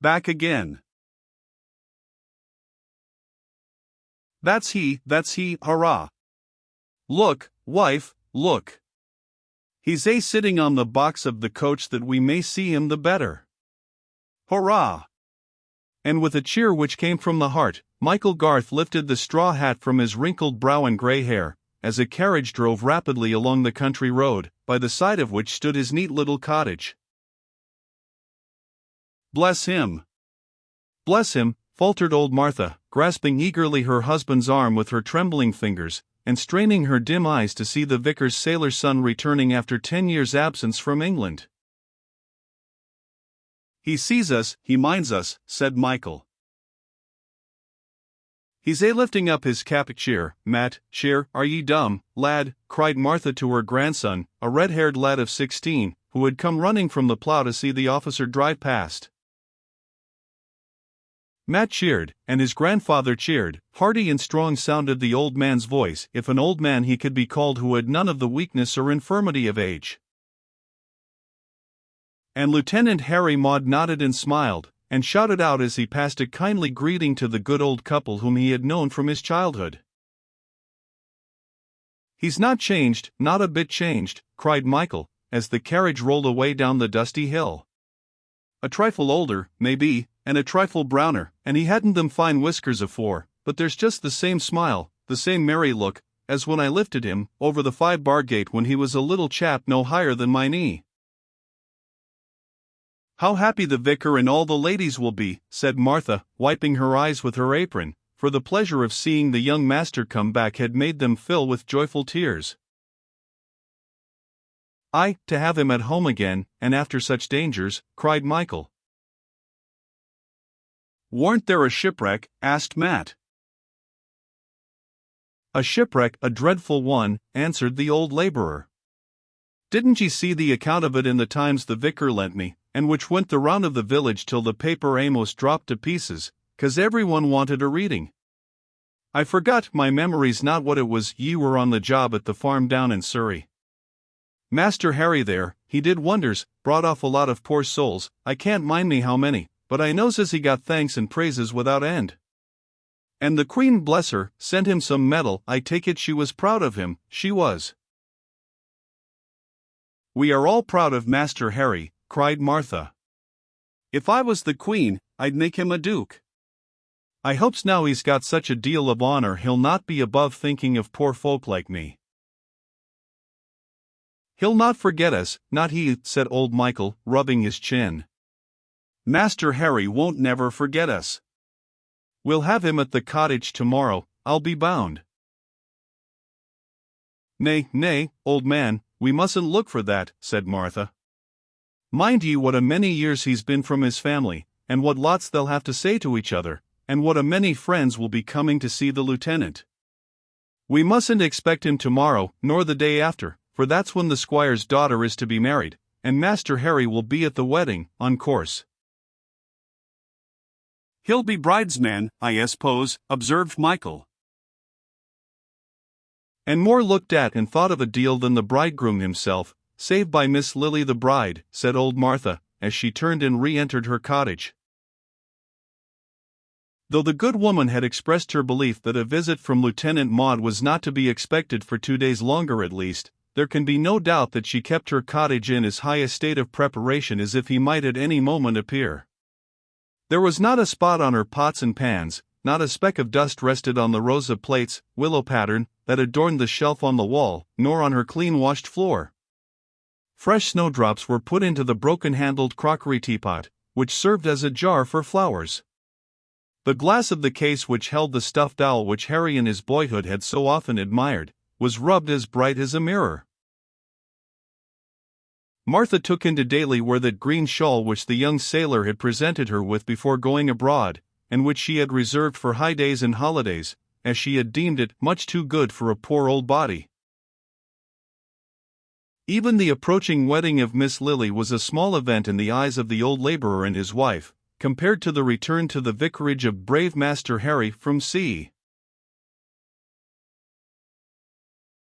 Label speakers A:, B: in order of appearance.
A: Back again. That's he, hurrah. Look, wife, look. He's sitting on the box of the coach that we may see him the better. Hurrah! And with a cheer which came from the heart, Michael Garth lifted the straw hat from his wrinkled brow and grey hair, as a carriage drove rapidly along the country road, by the side of which stood his neat little cottage. Bless him! Bless him, faltered old Martha, grasping eagerly her husband's arm with her trembling fingers, and straining her dim eyes to see the vicar's sailor son returning after 10 years' absence from England. He sees us, he minds us, said Michael. He's lifting up his cap. Cheer, Matt, cheer, are ye dumb, lad, cried Martha to her grandson, a red-haired lad of 16, who had come running from the plough to see the officer drive past. Matt cheered, and his grandfather cheered. Hearty and strong sounded the old man's voice, if an old man he could be called who had none of the weakness or infirmity of age. And Lieutenant Harry Maude nodded and smiled, and shouted out as he passed a kindly greeting to the good old couple whom he had known from his childhood. He's not changed, not a bit changed, cried Michael, as the carriage rolled away down the dusty hill. A trifle older, maybe, and a trifle browner, and he hadn't them fine whiskers afore, but there's just the same smile, the same merry look, as when I lifted him over the 5-bar gate when he was a little chap no higher than my knee. How happy the vicar and all the ladies will be, said Martha, wiping her eyes with her apron, for the pleasure of seeing the young master come back had made them fill with joyful tears. Aye, to have him at home again, and after such dangers, cried Michael. Warn't there a shipwreck? Asked Matt. A shipwreck, a dreadful one, answered the old labourer. Didn't ye see the account of it in the Times the vicar lent me, and which went the round of the village till the paper amos dropped to pieces, 'cause everyone wanted a reading? I forgot, my memory's not what it was. Ye were on the job at the farm down in Surrey. Master Harry there, he did wonders, brought off a lot of poor souls, I can't mind me how many, but I knows as he got thanks and praises without end. And the Queen, bless her, sent him some medal. I take it she was proud of him, she was. We are all proud of Master Harry, cried Martha. If I was the Queen, I'd make him a duke. I hopes now he's got such a deal of honor he'll not be above thinking of poor folk like me. He'll not forget us, not he, said old Michael, rubbing his chin. Master Harry won't never forget us. We'll have him at the cottage tomorrow, I'll be bound. Nay, old man, we mustn't look for that, said Martha. Mind ye what a many years he's been from his family, and what lots they'll have to say to each other, and what a many friends will be coming to see the lieutenant. We mustn't expect him tomorrow, nor the day after, for that's when the squire's daughter is to be married, and Master Harry will be at the wedding, on course. He'll be bridesman, I suppose, observed Michael. And more looked at and thought of a deal than the bridegroom himself, save by Miss Lily the bride, said old Martha, as she turned and re-entered her cottage. Though the good woman had expressed her belief that a visit from Lieutenant Maude was not to be expected for 2 days longer at least, there can be no doubt that she kept her cottage in as high a state of preparation as if he might at any moment appear. There was not a spot on her pots and pans, not a speck of dust rested on the rows of plates, willow pattern, that adorned the shelf on the wall, nor on her clean-washed floor. Fresh snowdrops were put into the broken-handled crockery teapot, which served as a jar for flowers. The glass of the case which held the stuffed owl which Harry in his boyhood had so often admired, was rubbed as bright as a mirror. Martha took into daily wear that green shawl which the young sailor had presented her with before going abroad, and which she had reserved for high days and holidays, as she had deemed it much too good for a poor old body. Even the approaching wedding of Miss Lily was a small event in the eyes of the old labourer and his wife, compared to the return to the vicarage of brave Master Harry from sea.